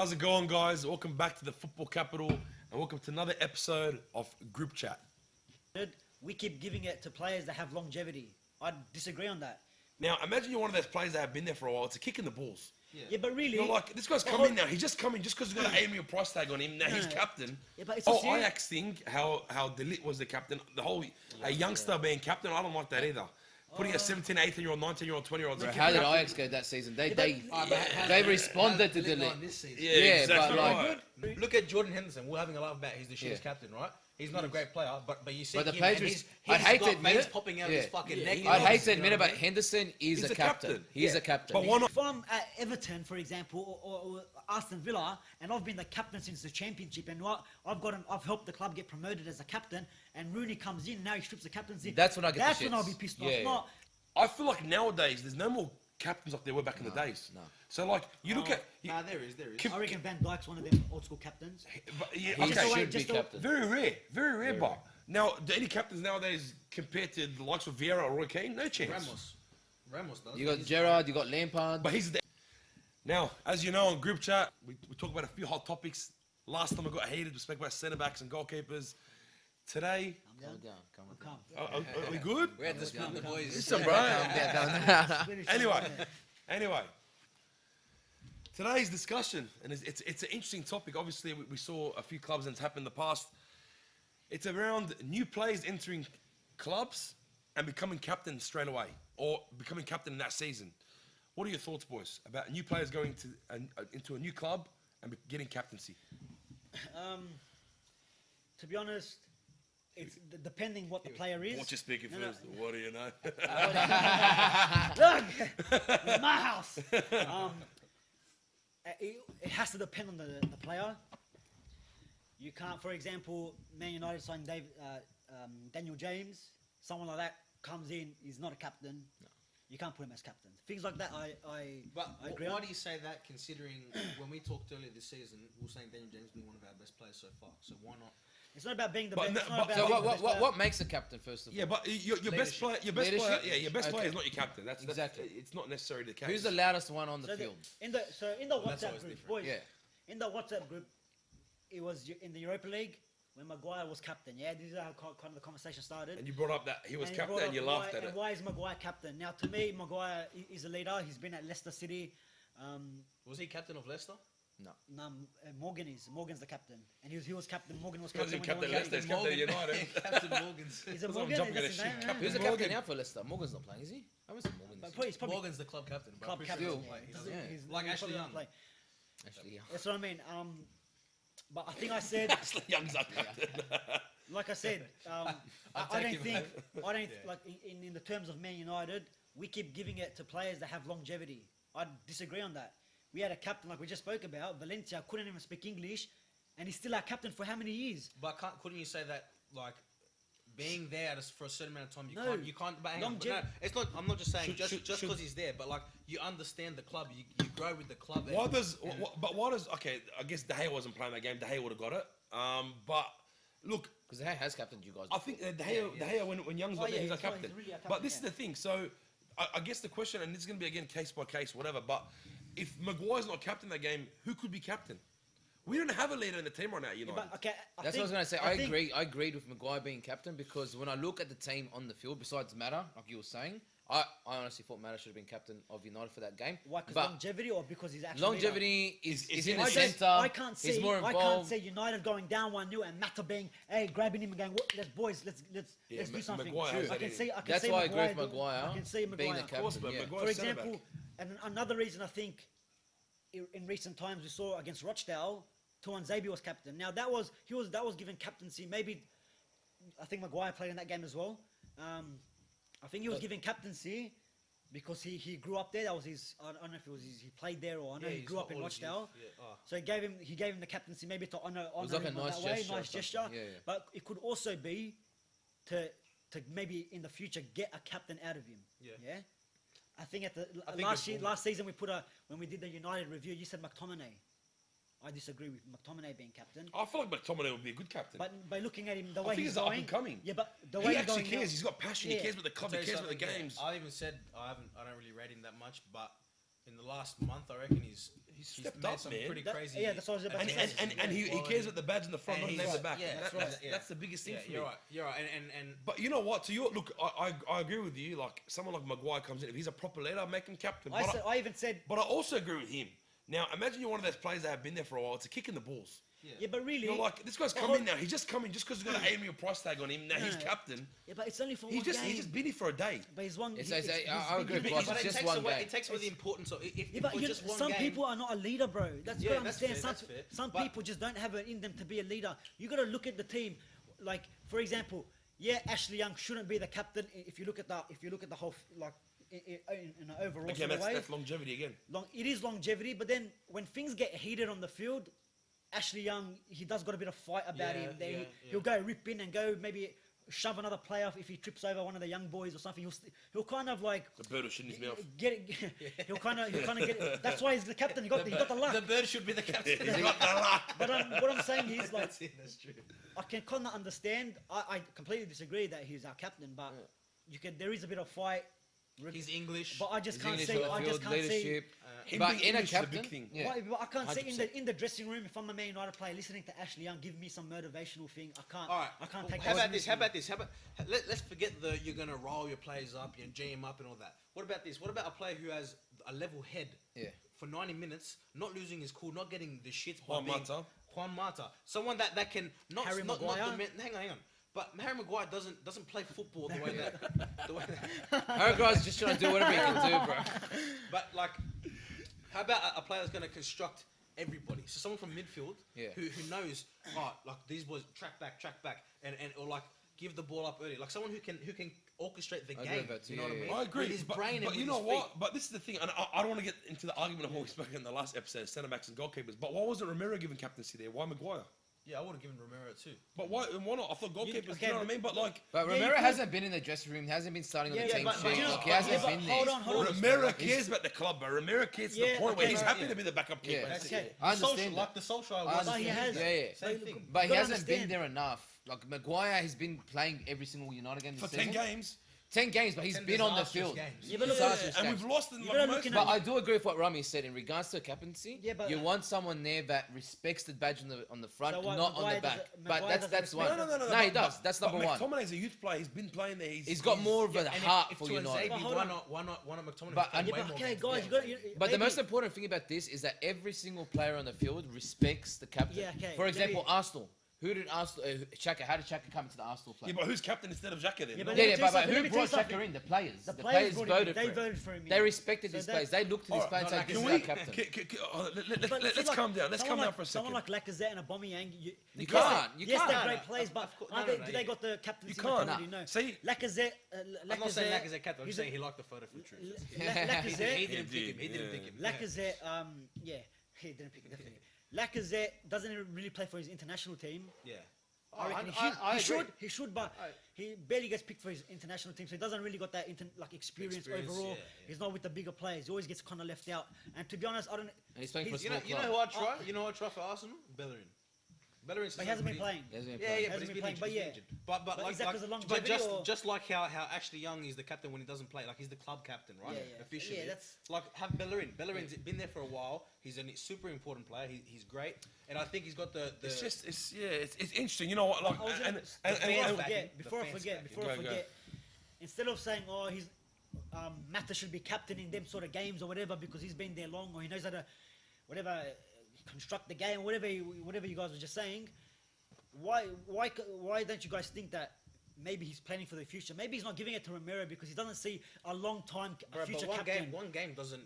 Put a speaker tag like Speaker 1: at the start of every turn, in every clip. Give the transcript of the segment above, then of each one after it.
Speaker 1: How's it going, guys? Welcome back to the Football Capital and welcome to another episode of Group Chat.
Speaker 2: We keep giving it to players that have longevity. I disagree on that.
Speaker 1: Now, imagine you're one of those players that have been there for a while. It's a kick in the balls.
Speaker 2: Yeah, but really...
Speaker 1: You're like, this guy's come in now. He's just coming just because he's got an Amy price tag on him. Now he's captain.
Speaker 2: Yeah, but it's a serious...
Speaker 1: Ajax thing, how Delit was the captain. The whole a youngster being captain, I don't like that either. Putting a 17, 18-year-old, 19-year-old, 20-year-old.
Speaker 3: How did Ajax go that season? They responded to Delit.
Speaker 1: Yeah, exactly.
Speaker 3: But like,
Speaker 4: look at Jordan Henderson. We're having a laugh about he's the shittest captain, right? He's not a great player, but you see
Speaker 3: But the
Speaker 4: him
Speaker 3: players
Speaker 4: and
Speaker 3: was-
Speaker 4: he's
Speaker 3: I'd hate to
Speaker 4: got
Speaker 3: admit
Speaker 4: veins
Speaker 3: it.
Speaker 4: popping out of his fucking neck.
Speaker 3: I'd hate to admit it, but Henderson is
Speaker 1: He's
Speaker 3: a
Speaker 1: a
Speaker 3: captain.
Speaker 1: captain.
Speaker 3: He's a captain.
Speaker 1: But why not?
Speaker 2: If I'm at Everton, for example, or Aston Villa, and I've been the captain since the championship, and I've helped the club get promoted as a captain, and Rooney comes in, now he strips the captaincy.
Speaker 3: That's when I get the
Speaker 2: That's when
Speaker 3: shits.
Speaker 2: I'll be pissed off.
Speaker 3: Yeah.
Speaker 2: Not,
Speaker 1: I feel like nowadays there's no more captains like there were back in the days.
Speaker 3: no.
Speaker 1: So like you look at
Speaker 4: Nah, there is.
Speaker 2: I reckon Van Dijk's one of them old school captains.
Speaker 1: yeah,
Speaker 3: He
Speaker 1: okay,
Speaker 3: should be
Speaker 2: just the-
Speaker 3: captain.
Speaker 1: very rare, but now do any captains nowadays compared to the likes of Vieira or Roy Keane? No chance.
Speaker 4: Ramos does.
Speaker 3: You got Gerrard, you got Lampard.
Speaker 1: But he's now, as you know, on group chat, we talk about a few hot topics. Last time I got heated, we spoke about centre backs and goalkeepers. Today,
Speaker 3: Calm down.
Speaker 2: Calm.
Speaker 1: are we good?
Speaker 4: We had to spin the boys.
Speaker 1: Listen, bro. Anyway, today's discussion, and it's an interesting topic. Obviously, we saw a few clubs and it's happened in the past. It's around new players entering clubs and becoming captain straight away, or becoming captain in that season. What are your thoughts, boys, about new players going to into a new club and getting captaincy?
Speaker 2: To be honest, it's depending what the player is.
Speaker 1: What you speaking first? What do you know?
Speaker 2: Look, it's my house. It has to depend on the player. You can't, for example, Man United signed Daniel James. Someone like that comes in, he's not a captain. No. You can't put him as captain. Things like that, I agree.
Speaker 4: Why do you say that? Considering when we talked earlier this season, we were saying Daniel James being one of our best players so far. So why not?
Speaker 2: It's not about being the
Speaker 1: But
Speaker 2: best.
Speaker 1: no-
Speaker 2: It's not
Speaker 1: but-
Speaker 2: about
Speaker 3: So
Speaker 2: being the best player.
Speaker 3: what makes a captain first of all?
Speaker 1: Yeah, but your best player, your best
Speaker 3: Leadership?
Speaker 1: player, your best player
Speaker 3: Okay.
Speaker 1: is not your captain. That's
Speaker 3: Exactly.
Speaker 1: It's not necessarily the captain.
Speaker 3: Who's the loudest one on the
Speaker 2: So
Speaker 3: field?
Speaker 2: in the
Speaker 4: that's
Speaker 2: WhatsApp
Speaker 4: always
Speaker 2: group,
Speaker 4: different.
Speaker 2: boys.
Speaker 3: Yeah.
Speaker 2: In the WhatsApp group, it was in the Europa League when Maguire was captain. Yeah, this is how kind of the conversation started.
Speaker 1: And you brought up that he was
Speaker 2: And
Speaker 1: captain,
Speaker 2: brought
Speaker 1: and you
Speaker 2: up
Speaker 1: laughed at it.
Speaker 2: And why is Maguire captain? Now, to me, Maguire is a leader. He's been at Leicester City.
Speaker 4: Was he captain of Leicester?
Speaker 2: Morgan's the captain, and he was captain. Morgan was
Speaker 1: Because
Speaker 2: captain.
Speaker 1: he captain Leicester, he's captain United.
Speaker 4: Captain Morgan's.
Speaker 2: He's a
Speaker 1: I'm
Speaker 2: Morgan.
Speaker 1: jumping
Speaker 2: That's
Speaker 1: at
Speaker 2: his
Speaker 1: a
Speaker 2: name.
Speaker 1: ship.
Speaker 2: yeah.
Speaker 1: Captain
Speaker 3: Who's the
Speaker 1: Morgan.
Speaker 3: captain now for Leicester? Morgan's not playing, is he? I haven't seen Morgan this
Speaker 2: He's probably
Speaker 4: Morgan's the club captain, bro.
Speaker 2: club
Speaker 4: Pretty
Speaker 2: captain.
Speaker 4: sure
Speaker 2: yeah.
Speaker 4: he doesn't
Speaker 2: He's-
Speaker 4: play.
Speaker 2: he's-
Speaker 4: Like
Speaker 2: he
Speaker 4: Ashley
Speaker 2: probably
Speaker 4: Young.
Speaker 2: don't play.
Speaker 3: Actually, yeah.
Speaker 2: That's what I mean. But I think I said,
Speaker 1: Ashley Young's our captain.
Speaker 2: like I said, I don't think like in the terms of Man United, we keep giving it to players that have longevity. I disagree on that. We had a captain like we just spoke about, Valencia, couldn't even speak English, and he's still our captain for how many years?
Speaker 4: But couldn't you say that like being there for a certain amount of time
Speaker 2: No.
Speaker 4: you can't. But hang on, but no,
Speaker 2: Longev-
Speaker 4: it's not. I'm not just saying just
Speaker 1: should-
Speaker 4: because he's there, but like you understand the club, you grow with the club.
Speaker 1: Why does? Okay, I guess De Gea wasn't playing that game. De Gea would have got it. But look,
Speaker 3: Because he has captained you guys.
Speaker 1: I think De Gea when Young's not there, he's a
Speaker 2: he's right,
Speaker 1: captain.
Speaker 2: he's really a captain,
Speaker 1: But this is
Speaker 2: yeah.
Speaker 1: the thing. So I guess the question, and this is going to be again case by case, whatever. But if Maguire's not captain that game, who could be captain? We don't have a leader in the team right now, United.
Speaker 2: But okay,
Speaker 3: That's what I was going to say. I agree. I agreed with Maguire being captain because when I look at the team on the field, besides Mata, like you were saying, I honestly thought Mata should have been captain of United for that game.
Speaker 2: Why? Because
Speaker 3: But
Speaker 2: longevity, or because he's actually
Speaker 3: longevity is in the
Speaker 2: I
Speaker 3: centre.
Speaker 2: I can't
Speaker 3: He's
Speaker 2: see.
Speaker 3: more
Speaker 2: I
Speaker 3: involved.
Speaker 2: can't see United going down 1-0 and Mata being, hey, grabbing him and going, what, let's do something.
Speaker 1: Maguire has
Speaker 2: I
Speaker 1: that
Speaker 2: can
Speaker 1: in
Speaker 2: see.
Speaker 1: him.
Speaker 2: I can
Speaker 3: That's
Speaker 2: see
Speaker 3: why I agree with
Speaker 2: doing-
Speaker 3: Maguire
Speaker 2: I can see
Speaker 3: being
Speaker 2: Maguire.
Speaker 3: the
Speaker 1: Of course,
Speaker 3: captain.
Speaker 1: but
Speaker 3: Yeah.
Speaker 1: Maguire's
Speaker 2: For
Speaker 1: centre back.
Speaker 2: example, and another reason I think in recent times we saw against Rochdale, Tuan Zabi was captain. Now that was given captaincy. Maybe I think Maguire played in that game as well. I think he was given captaincy because he grew up there. That was his. I don't know if it was he played there or I know he grew up in Rochdale. So he gave him the captaincy maybe to honor
Speaker 3: was like a
Speaker 2: him
Speaker 3: nice
Speaker 2: that way,
Speaker 3: gesture or
Speaker 2: nice
Speaker 3: something.
Speaker 2: gesture.
Speaker 3: Yeah, yeah.
Speaker 2: But it could also be to maybe in the future get a captain out of him. Yeah. I think last season when we did the United review, you said McTominay. I disagree with McTominay being captain.
Speaker 1: I feel like McTominay would be a good captain.
Speaker 2: But by looking at him, the
Speaker 1: I
Speaker 2: way
Speaker 1: think
Speaker 2: he's
Speaker 1: he's up
Speaker 2: going,
Speaker 1: and coming.
Speaker 2: yeah, but the way
Speaker 1: He
Speaker 2: he's
Speaker 1: actually
Speaker 2: going
Speaker 1: cares.
Speaker 2: now-
Speaker 1: He's got passion.
Speaker 2: Yeah.
Speaker 1: He cares about the club. He cares about the games.
Speaker 4: I even said I don't really rate him that much, but in the last month, I reckon he's
Speaker 1: stepped
Speaker 4: made
Speaker 1: up,
Speaker 4: some
Speaker 1: man.
Speaker 4: pretty
Speaker 2: That-
Speaker 4: crazy.
Speaker 2: yeah, that's what I was about
Speaker 1: And,
Speaker 2: to
Speaker 1: and,
Speaker 2: say.
Speaker 1: and he cares about the badge in the front,
Speaker 4: And
Speaker 1: not names
Speaker 4: he's-
Speaker 1: the back.
Speaker 4: yeah,
Speaker 1: That's the biggest thing for me.
Speaker 4: You're right. And
Speaker 1: But you know what? To your look, I agree with you. Like someone like Maguire comes in, if he's a proper leader, make him captain.
Speaker 2: I even said,
Speaker 1: But I also agree with him. Now, imagine you're one of those players that have been there for a while. It's a kick in the balls.
Speaker 2: yeah, but really,
Speaker 1: You're like, this guy's come in now. He's just coming just because he's got an Amy price tag on him. Now he's
Speaker 2: No.
Speaker 1: captain.
Speaker 2: yeah, but it's only for
Speaker 1: He's
Speaker 2: one
Speaker 1: just
Speaker 2: game.
Speaker 1: he's just been here for a day.
Speaker 2: But he's one.
Speaker 3: It's-
Speaker 2: he-
Speaker 3: it's-
Speaker 2: he's
Speaker 3: I
Speaker 2: been
Speaker 3: agree,
Speaker 2: here-
Speaker 3: boss.
Speaker 4: but
Speaker 3: It's
Speaker 4: it
Speaker 3: just
Speaker 4: takes
Speaker 3: one
Speaker 4: away.
Speaker 3: game.
Speaker 4: It takes away the importance of if
Speaker 2: Yeah, but
Speaker 4: for just one
Speaker 2: some
Speaker 4: game.
Speaker 2: people are not a leader, bro. That's
Speaker 4: Yeah,
Speaker 2: got to
Speaker 4: that's
Speaker 2: understand.
Speaker 4: fair, that's fair.
Speaker 2: Some
Speaker 4: But-
Speaker 2: people just don't have it in them to be a leader. You got to look at the team. Like for example, yeah, Ashley Young shouldn't be the captain. If you look at the whole like in an overall
Speaker 1: Again,
Speaker 2: sort of way.
Speaker 1: that's longevity again.
Speaker 2: It is longevity, but then when things get heated on the field, Ashley Young, he does got a bit of fight about
Speaker 4: Yeah,
Speaker 2: him. There,
Speaker 4: yeah,
Speaker 2: he'll go rip in and go maybe shove another player if he trips over one of the young boys or something. He'll kind of like
Speaker 1: The bird will shit in his mouth.
Speaker 2: get it. He'll kind of get it. That's why he's the captain. He got the luck.
Speaker 4: The bird should be the captain.
Speaker 1: He's got the luck.
Speaker 2: But what I'm saying is like
Speaker 4: That's it. That's true.
Speaker 2: I can kind of understand. I completely disagree that he's our captain, but there is a bit of fight.
Speaker 4: He's English.
Speaker 2: But I just
Speaker 3: He's
Speaker 2: can't
Speaker 3: English
Speaker 2: see.
Speaker 3: on
Speaker 2: I
Speaker 3: the
Speaker 2: just
Speaker 3: field,
Speaker 2: can't see.
Speaker 3: leadership.
Speaker 1: Him
Speaker 3: But
Speaker 1: being
Speaker 3: in a
Speaker 1: English is
Speaker 3: captain,
Speaker 1: big thing.
Speaker 3: yeah.
Speaker 2: But I can't see
Speaker 3: 100%.
Speaker 2: in the dressing room if I'm a Man United player listening to Ashley Young give me some motivational thing. I can't.
Speaker 4: All right.
Speaker 2: I can't
Speaker 4: Well,
Speaker 2: take.
Speaker 4: How
Speaker 2: that
Speaker 4: about this?
Speaker 2: seriously.
Speaker 4: How about let's forget the you're gonna roll your players up and G them up and all that. What about this? What about a player who has a level head?
Speaker 3: Yeah.
Speaker 4: For 90 minutes, not losing his cool, not getting the shit.
Speaker 1: Juan Mata.
Speaker 4: Juan Mata. Someone that can not
Speaker 2: Harry
Speaker 4: not,
Speaker 2: Maguire?
Speaker 4: not the, hang on. But Harry Maguire doesn't play football the way that.
Speaker 3: Harry just trying to do whatever he can do, bro.
Speaker 4: But like, how about a player that's going to construct everybody? So someone from midfield
Speaker 3: Yeah.
Speaker 4: who knows, like these boys track back, and or like give the ball up early. Like someone who can orchestrate the
Speaker 3: I agree
Speaker 4: game.
Speaker 3: with that too,
Speaker 4: You know what I
Speaker 3: yeah,
Speaker 4: mean?
Speaker 3: yeah.
Speaker 1: I agree.
Speaker 4: With his
Speaker 1: but,
Speaker 4: brain and
Speaker 1: but
Speaker 4: with
Speaker 1: you know
Speaker 4: his
Speaker 1: what?
Speaker 4: feet.
Speaker 1: But this is the thing, and I don't want to get into the argument of what we spoke in the last episode, centre backs and goalkeepers. But why wasn't Romero given captaincy there? Why Maguire?
Speaker 4: Yeah, I would have given Romero too.
Speaker 1: But why not? I thought goalkeepers.
Speaker 2: okay,
Speaker 1: you know what I mean? But like,
Speaker 3: But
Speaker 2: Yeah,
Speaker 3: Romero
Speaker 2: you could-
Speaker 3: hasn't been in the dressing room. Hasn't been starting on
Speaker 2: Yeah,
Speaker 3: the
Speaker 2: yeah,
Speaker 3: team
Speaker 2: but
Speaker 3: sheet.
Speaker 2: you know-
Speaker 3: Like, he hasn't
Speaker 2: yeah, but
Speaker 3: been
Speaker 2: hold
Speaker 3: there.
Speaker 2: on, hold on.
Speaker 1: Romero cares about the club, bro. Romero cares to the
Speaker 2: Yeah,
Speaker 1: point where
Speaker 2: okay,
Speaker 1: he's
Speaker 2: but-
Speaker 1: happy to be the backup keeper.
Speaker 3: Yeah.
Speaker 1: That's
Speaker 2: Okay.
Speaker 1: it.
Speaker 3: I understand
Speaker 4: Like
Speaker 3: that.
Speaker 4: the Solskjaer
Speaker 3: I
Speaker 4: was.
Speaker 2: But he
Speaker 3: understand.
Speaker 2: has.
Speaker 3: Yeah, yeah.
Speaker 4: Same thing.
Speaker 3: But he
Speaker 2: Gotta
Speaker 3: hasn't been
Speaker 2: understand.
Speaker 3: there enough. Like Maguire has been playing every single United game
Speaker 1: For
Speaker 3: this
Speaker 1: 10
Speaker 3: season.
Speaker 1: games.
Speaker 3: 10 games, but he's
Speaker 4: 10
Speaker 3: been on the
Speaker 4: disastrous
Speaker 3: field.
Speaker 4: games.
Speaker 2: Yeah, but look-
Speaker 3: Disastrous
Speaker 1: And
Speaker 3: games.
Speaker 1: we've lost in
Speaker 2: You
Speaker 1: like
Speaker 2: gotta
Speaker 1: most.
Speaker 2: look in
Speaker 3: But I do agree with what Rami said in regards to captaincy.
Speaker 2: Yeah, but-
Speaker 3: you want someone there that respects the badge on the front,
Speaker 2: So what,
Speaker 3: not on
Speaker 2: Maguire
Speaker 3: the back.
Speaker 2: doesn't-
Speaker 3: But
Speaker 2: Maguire
Speaker 3: that's
Speaker 2: doesn't
Speaker 3: one.
Speaker 2: respect
Speaker 1: No,
Speaker 3: he
Speaker 1: but-
Speaker 3: does. That's
Speaker 1: but
Speaker 3: number one.
Speaker 1: McTominay's a youth player. He's been playing there.
Speaker 3: He's got more of a
Speaker 4: And
Speaker 3: heart
Speaker 4: if
Speaker 3: for
Speaker 4: to
Speaker 3: United.
Speaker 2: But
Speaker 4: Xavi,
Speaker 2: hold
Speaker 4: why
Speaker 2: on.
Speaker 4: not McTominay?
Speaker 3: But-
Speaker 4: Playing
Speaker 3: and-
Speaker 4: way
Speaker 2: Yeah, but
Speaker 4: more
Speaker 2: okay,
Speaker 4: games.
Speaker 2: guys, you got.
Speaker 3: But the
Speaker 2: maybe-
Speaker 3: most important thing about this is that every single player on the field respects the captain.
Speaker 2: Yeah, okay,
Speaker 3: For example,
Speaker 2: maybe-
Speaker 3: Arsenal. Who did Arsenal? Xhaka. How did Xhaka come into the Arsenal play?
Speaker 1: Yeah, but who's captain instead of Xhaka then?
Speaker 2: Yeah,
Speaker 1: No?
Speaker 2: but
Speaker 3: Yeah,
Speaker 2: let me
Speaker 3: yeah,
Speaker 2: tell you
Speaker 3: but
Speaker 2: something, let
Speaker 3: who
Speaker 2: me tell you
Speaker 3: brought Xhaka
Speaker 2: something.
Speaker 3: in? The players.
Speaker 2: The
Speaker 3: The
Speaker 2: players
Speaker 3: players
Speaker 2: brought him in.
Speaker 3: voted
Speaker 2: They
Speaker 3: for him.
Speaker 2: voted for him.
Speaker 3: They respected
Speaker 2: So
Speaker 3: his
Speaker 2: that-
Speaker 3: players. They looked at his
Speaker 1: Alright,
Speaker 3: players and said,
Speaker 1: Can
Speaker 3: "This is
Speaker 1: we?
Speaker 3: our captain."
Speaker 2: But
Speaker 1: Let's
Speaker 2: see, like,
Speaker 1: calm down. Let's calm
Speaker 2: someone
Speaker 1: down
Speaker 2: like-
Speaker 1: for a second.
Speaker 2: Someone like Lacazette and Aubameyang,
Speaker 3: You can't. You
Speaker 2: yes,
Speaker 3: can't.
Speaker 2: they're
Speaker 4: No,
Speaker 2: great
Speaker 4: no,
Speaker 2: players, but
Speaker 4: of course-
Speaker 2: aren't
Speaker 4: no,
Speaker 2: they,
Speaker 4: no,
Speaker 2: do
Speaker 4: yeah.
Speaker 2: they got the captaincy
Speaker 1: You can't.
Speaker 2: mentality? No.
Speaker 1: See-
Speaker 2: Lacazette.
Speaker 4: I'm not saying Lacazette captain. I'm
Speaker 2: he's
Speaker 4: just saying he liked the photo for truth.
Speaker 2: Lacazette.
Speaker 4: He didn't pick him. He didn't pick him.
Speaker 2: Lacazette, yeah, he didn't pick him, definitely. Lacazette doesn't really play for his international team.
Speaker 4: Yeah.
Speaker 2: I reckon
Speaker 4: I
Speaker 2: he
Speaker 4: agree.
Speaker 2: should, but he barely gets picked for his international team, so he doesn't really got that experience
Speaker 4: Experience,
Speaker 2: overall.
Speaker 4: yeah.
Speaker 2: He's not with the bigger players. He always gets kind of left out. And to be honest, I don't.
Speaker 3: And he's playing for a
Speaker 2: he's-
Speaker 4: You know,
Speaker 3: small
Speaker 4: you know
Speaker 3: club.
Speaker 4: who I try? You know who I try for Arsenal? Bellerin. Bellerin's
Speaker 2: But he hasn't been playing.
Speaker 3: He hasn't been
Speaker 4: Yeah,
Speaker 3: playing.
Speaker 4: yeah, but
Speaker 2: Hasn't
Speaker 4: he's
Speaker 2: been
Speaker 4: been
Speaker 2: playing,
Speaker 4: injured.
Speaker 2: but
Speaker 4: But
Speaker 2: But is that 'cause of
Speaker 4: but
Speaker 2: longevity or-
Speaker 4: just like how Ashley Young is the captain when he doesn't play, like he's the club captain, right?
Speaker 2: Yeah, yeah.
Speaker 4: Officially.
Speaker 2: Yeah, that's-
Speaker 4: like have Bellerin. Bellerin's been there for a while. He's a super important player. He's great, and I think he's got the.
Speaker 1: It's just, it's interesting. You know what? Like,
Speaker 2: I was
Speaker 1: and,
Speaker 2: gonna-
Speaker 1: and,
Speaker 2: before I
Speaker 1: and,
Speaker 2: forget,
Speaker 4: the
Speaker 2: before I
Speaker 4: fans
Speaker 2: forget,
Speaker 4: backing.
Speaker 2: before I
Speaker 1: Go, go.
Speaker 2: forget, instead of saying, "Oh, he's Mata should be captain in them sort of games or whatever because he's been there long or he knows how to, whatever, construct the game, whatever you guys were just saying." Why don't you guys think that maybe he's planning for the future? Maybe he's not giving it to Romero because he doesn't see a long time
Speaker 4: Bro,
Speaker 2: future
Speaker 4: but
Speaker 2: captain.
Speaker 4: one game does like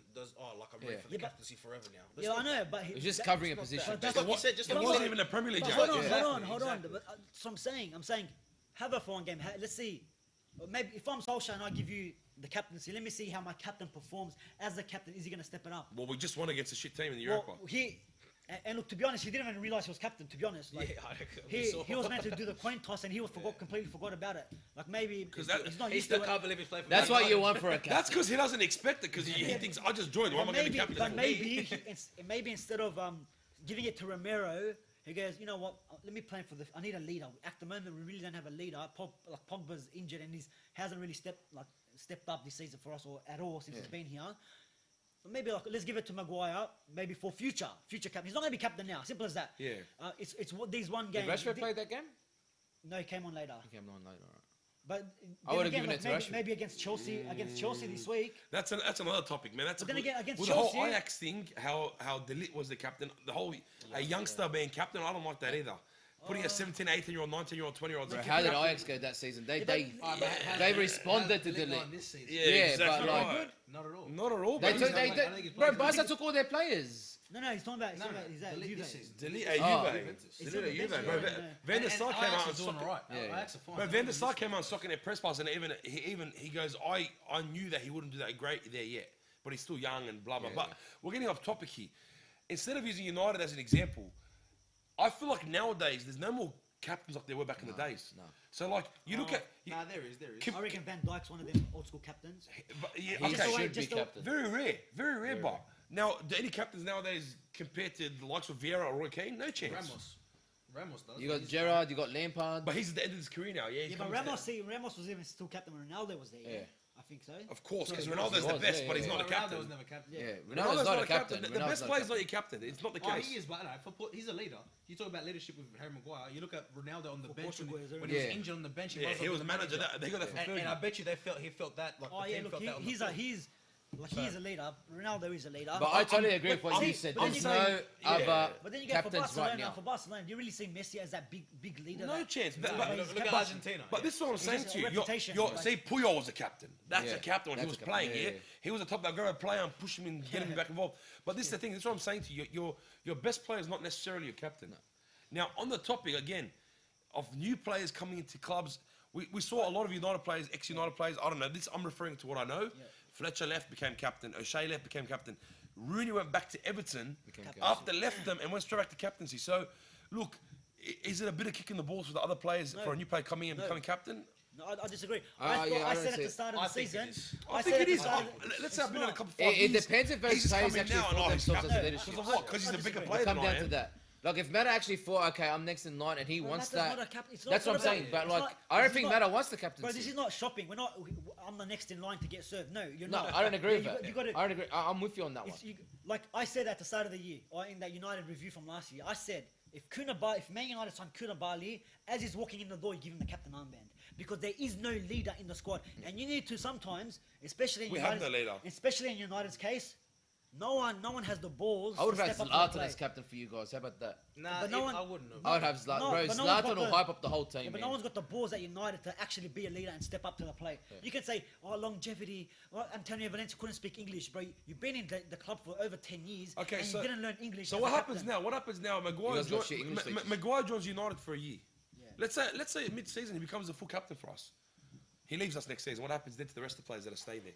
Speaker 4: I'm ready
Speaker 3: Yeah.
Speaker 4: for the
Speaker 2: Yeah, but-
Speaker 4: captaincy forever now. That's
Speaker 2: Yeah, I
Speaker 4: not-
Speaker 2: know, but
Speaker 3: It's just covering a position.
Speaker 2: But
Speaker 4: Just
Speaker 2: that's
Speaker 4: like you said, just
Speaker 1: it
Speaker 4: like you
Speaker 1: wasn't
Speaker 4: said.
Speaker 1: even a Premier League
Speaker 2: But
Speaker 1: game.
Speaker 2: hold on,
Speaker 4: Exactly,
Speaker 2: hold on.
Speaker 4: exactly.
Speaker 2: But, so I'm saying, have her for one game. Let's see. Maybe if I'm Solskjaer and I give you the captaincy, let me see how my captain performs as the captain. Is he going to step it up?
Speaker 1: Well, we just won against a shit team in the Europa.
Speaker 2: Well, and look, to be honest, he didn't even realize he was captain. To be honest, like,
Speaker 4: Yeah, we saw.
Speaker 2: he was meant to do the coin toss and he was completely forgot about it. Like maybe
Speaker 1: 'Cause that-
Speaker 2: he's not
Speaker 4: He
Speaker 2: used to
Speaker 4: still
Speaker 2: it.
Speaker 4: can't believe he's playing for.
Speaker 3: That's
Speaker 4: Man
Speaker 3: what you
Speaker 4: United.
Speaker 3: want for a captain.
Speaker 1: That's because he doesn't expect it because he thinks I just joined. Why am I going to be captain?
Speaker 2: But
Speaker 1: for?"
Speaker 2: maybe instead of giving it to Romero, he goes, you know what? Let me plan for the. I need a leader. At the moment, we really don't have a leader. Pogba's injured and he hasn't really stepped up this season for us or at all since he's been here. But maybe like, let's give it to Maguire, maybe for future captain. He's not going to be captain now. Simple as that.
Speaker 1: Yeah.
Speaker 2: It's what these one
Speaker 3: Did
Speaker 2: games.
Speaker 3: Rashford play that game?
Speaker 2: No, he came on later.
Speaker 3: He came on later. Right.
Speaker 2: But
Speaker 3: I
Speaker 2: then
Speaker 3: would've
Speaker 2: again,
Speaker 3: given it to
Speaker 2: maybe,
Speaker 3: Rashford.
Speaker 2: maybe against Chelsea this week.
Speaker 1: That's another topic, man. That's
Speaker 2: But then again, against
Speaker 1: with the whole
Speaker 2: Chelsea-
Speaker 1: Ajax thing, how De Ligt was the captain, the whole a youngster being captain, I don't like that either. Putting a 17, 18-year-old, 19-year-old, 20-year-olds.
Speaker 3: Bro, how did Ajax go that season? They
Speaker 4: How's
Speaker 3: they
Speaker 4: De
Speaker 3: responded to
Speaker 4: Ligt
Speaker 3: De
Speaker 4: going
Speaker 3: Ligt.
Speaker 4: this season?
Speaker 1: Yeah,
Speaker 3: Yeah,
Speaker 1: exactly
Speaker 3: but, like,
Speaker 1: right.
Speaker 4: Not at all.
Speaker 1: Not at all.
Speaker 3: They
Speaker 1: But
Speaker 3: took,
Speaker 1: he's-
Speaker 3: they,
Speaker 4: I don't think he's
Speaker 3: bro,
Speaker 4: playing.
Speaker 3: Barca took all their players.
Speaker 2: No, he's talking about.
Speaker 4: No,
Speaker 2: He's at
Speaker 4: De Ligt
Speaker 2: Juve.
Speaker 4: this season.
Speaker 1: De Ligt
Speaker 3: Oh.
Speaker 1: at Juve.
Speaker 4: Juventus.
Speaker 1: De
Speaker 2: He's
Speaker 1: Ligt at
Speaker 2: on the
Speaker 1: Juve,
Speaker 2: bench,
Speaker 1: bro.
Speaker 2: yeah,
Speaker 1: Van der
Speaker 4: And
Speaker 1: Sar came
Speaker 4: Ajax
Speaker 1: out
Speaker 4: is doing
Speaker 1: and
Speaker 4: alright.
Speaker 3: Yeah, yeah.
Speaker 4: Ajax are fine.
Speaker 1: Bro, Van der Sar came out and sucking their press pass, and he goes, I knew that he wouldn't do that great there yet, but he's still young and blah blah
Speaker 3: Yeah,
Speaker 1: blah.
Speaker 3: yeah.
Speaker 1: We're getting off topic here. Instead of using United as an example, I feel like nowadays there's no more captains like there were back in the days.
Speaker 3: no.
Speaker 1: So like you look at
Speaker 4: Nah, there is.
Speaker 1: Kim-
Speaker 2: I reckon Van Dijk's one of them old school captains.
Speaker 1: but, yeah,
Speaker 3: He
Speaker 1: okay,
Speaker 3: should be
Speaker 2: just the-
Speaker 3: captain.
Speaker 1: very rare, but now do any captains nowadays compared to the likes of Vieira or Roy Keane? No chance.
Speaker 4: Ramos does.
Speaker 3: You got
Speaker 4: He's-
Speaker 3: Gerrard, you got Lampard.
Speaker 1: But he's at the end of his career now. Yeah, he's
Speaker 2: Yeah, but
Speaker 1: coming to
Speaker 2: Ramos was even still captain when Ronaldo was there.
Speaker 3: Yeah.
Speaker 2: I think so.
Speaker 1: of course, because
Speaker 3: He
Speaker 1: Ronaldo's
Speaker 3: was,
Speaker 1: the best,
Speaker 3: yeah,
Speaker 1: but he's
Speaker 3: yeah,
Speaker 1: not a
Speaker 4: Ronaldo
Speaker 1: captain.
Speaker 4: was never captain.
Speaker 3: Yeah,
Speaker 2: Yeah.
Speaker 3: Ronaldo's not a captain.
Speaker 1: The
Speaker 3: Ronaldo's
Speaker 1: best
Speaker 3: not
Speaker 1: player's
Speaker 3: captain.
Speaker 1: not your captain. It's not the
Speaker 4: Oh,
Speaker 1: case.
Speaker 4: he is, but he's a leader. You talk about leadership with Harry Maguire. You look at Ronaldo on the
Speaker 2: For
Speaker 4: bench
Speaker 2: Portugal, is it?
Speaker 4: when he was
Speaker 3: Yeah.
Speaker 4: injured on the bench.
Speaker 1: Yeah, he was manager. They got that for
Speaker 4: And I
Speaker 1: Fergie.
Speaker 4: bet you he felt that. Like
Speaker 2: Oh
Speaker 4: the
Speaker 2: yeah,
Speaker 4: team
Speaker 2: look,
Speaker 4: felt that on the
Speaker 2: he's a leader. Ronaldo is a leader.
Speaker 3: But I totally agree with what
Speaker 2: I'm-
Speaker 3: you said.
Speaker 2: but then
Speaker 3: There's
Speaker 2: you
Speaker 3: no
Speaker 2: go-
Speaker 3: other
Speaker 2: But then you go for
Speaker 3: captains
Speaker 2: Barcelona.
Speaker 3: right now.
Speaker 2: For Barcelona, do you really see Messi as that big leader?
Speaker 1: No
Speaker 2: that-
Speaker 1: chance.
Speaker 2: that-
Speaker 1: But-
Speaker 2: that
Speaker 1: but-
Speaker 2: he's
Speaker 4: Look at
Speaker 2: captain?
Speaker 4: Argentina.
Speaker 1: But this is what I'm saying
Speaker 2: just
Speaker 1: to
Speaker 2: a
Speaker 1: you.
Speaker 2: reputation,
Speaker 1: You're,
Speaker 2: like-
Speaker 1: see, Puyol was a captain. That's
Speaker 3: Yeah,
Speaker 1: a captain when he
Speaker 3: that's
Speaker 1: was
Speaker 3: a captain.
Speaker 1: playing.
Speaker 3: Yeah,
Speaker 1: Yeah,
Speaker 3: yeah.
Speaker 1: he was a top guy player and push him and get him back involved. But this is the thing. This is what I'm saying to you. Your best player is not necessarily your captain. Now, on the topic again of new players coming into clubs, we saw a lot of United players, ex-United players. I don't know. This I'm referring to what I know.
Speaker 2: Yeah.
Speaker 1: Fletcher left, became captain. O'Shea left, became captain. Rooney went back to Everton
Speaker 3: Became captain.
Speaker 1: after left them and went straight back to captaincy. So, look, is it a bit of kicking the balls for the other players
Speaker 2: No.
Speaker 1: for a new player coming in and
Speaker 2: No.
Speaker 1: becoming captain?
Speaker 2: No, I disagree.
Speaker 3: Ah, yeah, I
Speaker 2: I
Speaker 3: don't
Speaker 2: said at
Speaker 3: see
Speaker 2: the
Speaker 3: it.
Speaker 2: start of
Speaker 4: I
Speaker 2: the
Speaker 4: think it
Speaker 2: season.
Speaker 4: is.
Speaker 1: I
Speaker 2: said
Speaker 1: think
Speaker 2: at
Speaker 1: it
Speaker 2: the
Speaker 1: is.
Speaker 2: start of the-
Speaker 1: Let's
Speaker 2: it's
Speaker 1: say I've been in a
Speaker 2: not.
Speaker 1: couple.
Speaker 3: It depends if those
Speaker 1: he's
Speaker 3: players
Speaker 1: coming
Speaker 3: actually
Speaker 1: now and
Speaker 3: thought
Speaker 1: he's
Speaker 3: themselves as a
Speaker 1: captain.
Speaker 3: leadership.
Speaker 1: Because of what? Because he's a bigger
Speaker 2: disagree.
Speaker 1: player
Speaker 3: Come
Speaker 1: than I
Speaker 3: down to
Speaker 1: am.
Speaker 3: that. Like if Mata actually thought, okay, I'm next in line, and he
Speaker 2: Bro,
Speaker 3: wants
Speaker 2: Mata's
Speaker 3: that.
Speaker 2: not a cap- it's not-
Speaker 3: That's what I'm
Speaker 2: it's not
Speaker 3: saying.
Speaker 2: about-
Speaker 3: But
Speaker 2: it's
Speaker 3: like,
Speaker 2: not-
Speaker 3: I don't
Speaker 2: this is
Speaker 3: think
Speaker 2: not-
Speaker 3: Mata wants the
Speaker 2: Bro, this
Speaker 3: captaincy.
Speaker 2: is not shopping. We're not. I'm the next in line to get served. No, you're
Speaker 3: No,
Speaker 2: not.
Speaker 3: I don't agree with
Speaker 2: You
Speaker 3: that.
Speaker 2: got- you gotta-
Speaker 3: I don't agree. I'm with you on that one.
Speaker 2: If you, like I said at the start of the year, or in that United review from last year, I said if Man United signed Koulibaly, as he's walking in the door, you give him the captain armband because there is no leader in the squad, and you need to sometimes, especially in
Speaker 1: We have
Speaker 2: United's,
Speaker 1: no leader.
Speaker 2: especially in United's case, no one has the balls.
Speaker 3: I would
Speaker 2: to
Speaker 3: have had
Speaker 2: step up to the
Speaker 3: Zlatan as
Speaker 2: plate.
Speaker 3: captain for you guys. How about that?
Speaker 4: Nah,
Speaker 2: But no one-
Speaker 4: I wouldn't have.
Speaker 3: I would have Zlatan.
Speaker 2: No,
Speaker 3: Bro,
Speaker 2: but no one's
Speaker 3: Zlatan
Speaker 2: got
Speaker 3: will
Speaker 2: the-
Speaker 3: hype up the whole team,
Speaker 2: Yeah, but
Speaker 3: man.
Speaker 2: no one's got the balls at United to actually be a leader and step up to the plate. You can say, oh, longevity. Well, Antonio Valencia couldn't speak English, bro. You've been in the club for over 10 years,
Speaker 1: Okay,
Speaker 2: and
Speaker 1: so-
Speaker 2: you didn't learn English.
Speaker 1: So
Speaker 2: as
Speaker 1: what
Speaker 2: a
Speaker 1: happens
Speaker 2: captain.
Speaker 1: now? What happens now? Maguire,
Speaker 3: guys got shit English teachers.
Speaker 1: Maguire joins United for a year.
Speaker 2: Yeah.
Speaker 1: Let's say mid-season he becomes the full captain for us. He leaves us next season. What happens then to the rest of the players that are staying there?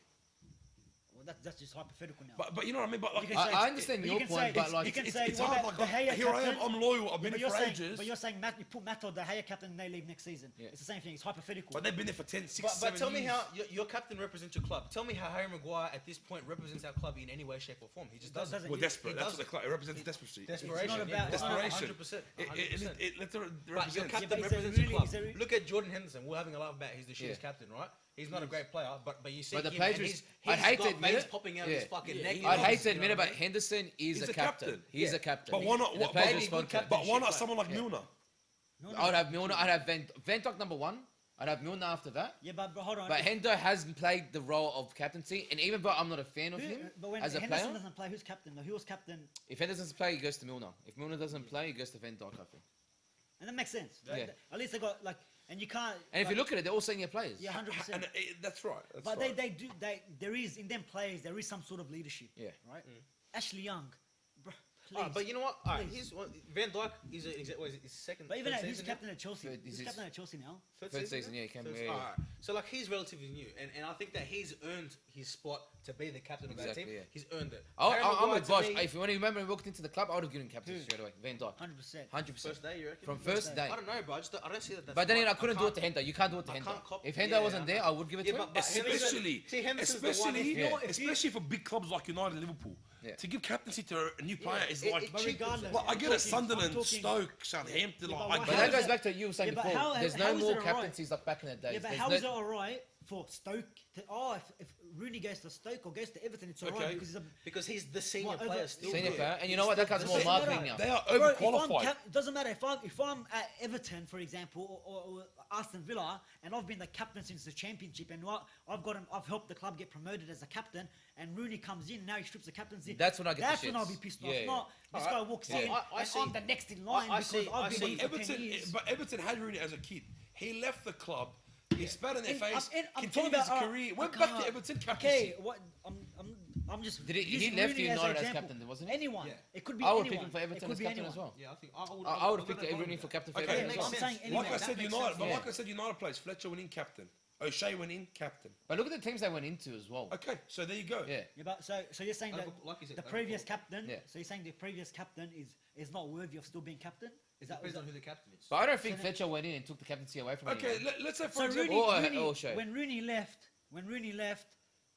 Speaker 2: Well, that's just hypothetical now.
Speaker 1: But you know what I mean. But like,
Speaker 2: You can say-
Speaker 3: I understand
Speaker 2: but
Speaker 3: your
Speaker 2: you can
Speaker 3: point,
Speaker 2: say-
Speaker 3: but like,
Speaker 2: you can
Speaker 1: it's,
Speaker 2: say,
Speaker 1: it's
Speaker 2: what
Speaker 1: hard.
Speaker 2: about
Speaker 1: Like,
Speaker 2: De Gea
Speaker 1: here I am.
Speaker 2: captain?
Speaker 1: I'm loyal. I've
Speaker 2: Yeah,
Speaker 1: been
Speaker 2: but
Speaker 1: here for
Speaker 2: saying,
Speaker 1: ages.
Speaker 2: But you're saying you put Matt or De Gea captain and they leave next season.
Speaker 3: Yeah.
Speaker 2: It's the same thing. It's hypothetical.
Speaker 1: But they've been there for 10, 6,
Speaker 4: But
Speaker 1: 7
Speaker 4: tell me
Speaker 1: years.
Speaker 4: how your captain represents your club. Tell me how Harry Maguire at this point represents our club in any way, shape, or form. He just doesn't.
Speaker 1: We're desperate.
Speaker 4: He
Speaker 1: That's
Speaker 4: does.
Speaker 1: what the club. It represents desperation.
Speaker 4: Desperation.
Speaker 2: It's not
Speaker 4: yeah,
Speaker 2: about- it's not-
Speaker 1: Desperation.
Speaker 4: 100%.
Speaker 1: It
Speaker 4: 100%.
Speaker 1: lets it
Speaker 4: But your
Speaker 1: represent.
Speaker 4: captain
Speaker 2: but is it
Speaker 4: represents
Speaker 2: really-
Speaker 4: your
Speaker 2: is
Speaker 4: club.
Speaker 2: it-
Speaker 4: Look at Jordan Henderson. We're having a laugh about he's the shittest
Speaker 3: Yeah.
Speaker 4: captain, right? He's not a great player, but you see
Speaker 3: But the
Speaker 4: him
Speaker 3: players
Speaker 4: and
Speaker 3: res-
Speaker 4: he's
Speaker 3: I'd hate
Speaker 4: got
Speaker 3: to admit
Speaker 4: veins
Speaker 3: it.
Speaker 4: popping out
Speaker 3: Yeah.
Speaker 4: of his fucking
Speaker 1: Yeah,
Speaker 4: neck.
Speaker 1: he
Speaker 3: I'd hate
Speaker 1: is,
Speaker 3: to
Speaker 1: you
Speaker 3: admit
Speaker 1: know
Speaker 3: it,
Speaker 1: what I
Speaker 3: but
Speaker 1: mean?
Speaker 3: Henderson is
Speaker 1: He's
Speaker 3: a
Speaker 1: a
Speaker 3: captain.
Speaker 1: captain.
Speaker 3: He's
Speaker 4: Yeah.
Speaker 3: a captain.
Speaker 1: But why not?
Speaker 3: And the
Speaker 1: But
Speaker 3: players
Speaker 4: maybe
Speaker 3: respond
Speaker 4: good
Speaker 3: to it.
Speaker 4: captain.
Speaker 1: why not
Speaker 4: Like-
Speaker 1: someone like
Speaker 3: Yeah.
Speaker 1: Milner?
Speaker 2: No,
Speaker 3: I would have Milner. I'd have Van Dijk number one. I'd have Milner after that.
Speaker 2: Yeah, but hold on.
Speaker 3: But Hendo has played the role of captaincy, and even though I'm not a fan of him
Speaker 2: But when
Speaker 3: as a
Speaker 2: Henderson
Speaker 3: player,
Speaker 2: doesn't play, who's captain? Who was captain?
Speaker 3: if Henderson doesn't play, he goes to Milner. If Milner doesn't play, he goes to Van Dijk, I think.
Speaker 2: And that makes sense.
Speaker 3: Yeah.
Speaker 2: At least they got like, and you can't.
Speaker 3: And if
Speaker 2: like,
Speaker 3: you look at it, they're all senior players.
Speaker 2: yeah, 100%.
Speaker 1: And that's right. That's
Speaker 2: But
Speaker 1: right.
Speaker 2: they do there is in them players there is some sort of leadership.
Speaker 3: Yeah.
Speaker 2: Right. Ashley Young, bro. Please.
Speaker 4: Alright, but you know what? All right,
Speaker 2: Please.
Speaker 4: he's Van Dijk is his second.
Speaker 2: But even
Speaker 4: third
Speaker 2: he's
Speaker 4: season
Speaker 2: captain at Chelsea.
Speaker 3: Third-
Speaker 2: He's
Speaker 3: this is-
Speaker 2: captain at Chelsea now.
Speaker 3: Third season, yeah, he came-
Speaker 4: Third-
Speaker 3: yeah, yeah.
Speaker 4: alright. So like he's relatively new, and I think that he's earned his spot to be the captain of that
Speaker 3: Exactly,
Speaker 4: team.
Speaker 3: yeah.
Speaker 4: He's earned it.
Speaker 3: I'm
Speaker 4: Harry
Speaker 3: with
Speaker 4: Maguire,
Speaker 3: Bosch.
Speaker 4: to me,
Speaker 3: If you want to remember, when we walked into the club, I would have given him captaincy
Speaker 2: Who?
Speaker 3: straight away. Van Dijk.
Speaker 2: 100%.
Speaker 3: 100%.
Speaker 4: first day, you reckon?
Speaker 3: From first day.
Speaker 4: I don't know, bro. I don't see that. That's
Speaker 3: But then
Speaker 4: right.
Speaker 3: I couldn't do it to
Speaker 4: can't-
Speaker 3: Hendo. You can't do it to
Speaker 4: I
Speaker 3: Hendo.
Speaker 4: can't cop-
Speaker 3: If Hendo
Speaker 4: yeah,
Speaker 3: wasn't there, I would give it
Speaker 4: Yeah,
Speaker 3: to him.
Speaker 4: but Henderson-
Speaker 1: Especially,
Speaker 4: see, Henderson's the one.
Speaker 1: especially,
Speaker 4: If
Speaker 3: you're-
Speaker 1: especially for big clubs like United and Liverpool,
Speaker 3: Yeah.
Speaker 1: to give captaincy to a new player is
Speaker 4: it-
Speaker 1: like.
Speaker 4: it
Speaker 2: But
Speaker 4: cheapens
Speaker 2: regardless,
Speaker 4: it.
Speaker 1: Well, I
Speaker 2: I'm
Speaker 1: get it.
Speaker 2: talking-
Speaker 1: Sunderland,
Speaker 2: I'm talking-
Speaker 1: Stoke, Southampton.
Speaker 2: Yeah, but
Speaker 1: like,
Speaker 2: why-
Speaker 1: I
Speaker 3: But
Speaker 1: get
Speaker 3: that
Speaker 1: it.
Speaker 3: goes back to what you were saying
Speaker 2: Yeah, but
Speaker 3: before.
Speaker 2: how-
Speaker 3: There's
Speaker 2: how
Speaker 3: no
Speaker 2: is
Speaker 3: more
Speaker 2: it alright?
Speaker 3: captaincies like back in the days.
Speaker 2: Yeah, but
Speaker 3: There's
Speaker 2: how
Speaker 3: no-
Speaker 2: is it alright for Stoke. If Rooney goes to Stoke or goes to Everton, it's alright
Speaker 1: Okay.
Speaker 2: because he's a
Speaker 4: Because he's the senior
Speaker 2: What,
Speaker 4: player
Speaker 2: over-
Speaker 4: still.
Speaker 3: Senior
Speaker 4: good.
Speaker 3: player, and you know what? That counts more
Speaker 2: Doesn't
Speaker 3: marketing
Speaker 2: matter.
Speaker 3: now.
Speaker 1: They are
Speaker 2: Bro,
Speaker 1: overqualified.
Speaker 2: it doesn't matter if I'm at Everton, for example, or Aston Villa, and I've been the captain since the championship, and I've helped the club get promoted as a captain, and Rooney comes in, now he strips the captaincy.
Speaker 3: That's when I get the
Speaker 2: That's when I'll
Speaker 3: shits.
Speaker 2: be pissed off.
Speaker 3: Yeah,
Speaker 2: Not this
Speaker 4: Alright.
Speaker 2: guy walks
Speaker 3: Yeah.
Speaker 2: in
Speaker 4: I
Speaker 2: and
Speaker 4: see-
Speaker 2: I'm the next in line
Speaker 4: I
Speaker 2: because
Speaker 4: see-
Speaker 2: I've been
Speaker 4: see.
Speaker 2: with him for 10 years.
Speaker 1: But Everton had Rooney as a kid. He left the club. He spat in their
Speaker 2: And
Speaker 1: face.
Speaker 2: I'm
Speaker 1: Continued
Speaker 2: talking
Speaker 1: his
Speaker 2: about,
Speaker 1: career.
Speaker 2: I
Speaker 1: Went back to
Speaker 2: can't-
Speaker 1: Everton.
Speaker 2: Okay,
Speaker 1: Captaincy.
Speaker 2: what I'm just.
Speaker 3: Did he
Speaker 2: using
Speaker 3: left
Speaker 2: Rooney
Speaker 3: United as
Speaker 2: example.
Speaker 3: captain, wasn't he?
Speaker 2: Anyone.
Speaker 4: Yeah.
Speaker 2: It could be
Speaker 3: I would
Speaker 2: anyone.
Speaker 3: pick him for
Speaker 2: It
Speaker 3: Everton
Speaker 2: could
Speaker 3: as
Speaker 2: be
Speaker 3: captain
Speaker 2: anyone.
Speaker 3: as well.
Speaker 4: Yeah, I think
Speaker 3: I would have picked Rooney for captain for
Speaker 1: Okay,
Speaker 3: Everton.
Speaker 4: makes
Speaker 3: as well.
Speaker 2: I'm
Speaker 4: sense.
Speaker 2: saying
Speaker 1: Like
Speaker 2: anyone.
Speaker 1: I
Speaker 4: that
Speaker 1: said,
Speaker 4: makes
Speaker 1: United.
Speaker 4: sense.
Speaker 1: But
Speaker 3: Yeah.
Speaker 1: like I said, United players. Fletcher went in captain. O'Shea went in captain.
Speaker 3: But look at the teams they went into as well.
Speaker 1: Okay, so there you go.
Speaker 3: Yeah.
Speaker 2: Yeah, but so you're saying that
Speaker 4: Like you said,
Speaker 2: the
Speaker 4: overqualified.
Speaker 2: previous captain.
Speaker 3: Yeah.
Speaker 2: So you're saying the previous captain is not worthy of still being captain?
Speaker 4: It depends on who the captain is.
Speaker 3: But I don't think Fletcher went in and took the captaincy away from
Speaker 1: Okay,
Speaker 3: anyone.
Speaker 1: let's say for
Speaker 2: So
Speaker 1: example.
Speaker 2: Rooney, when Rooney left,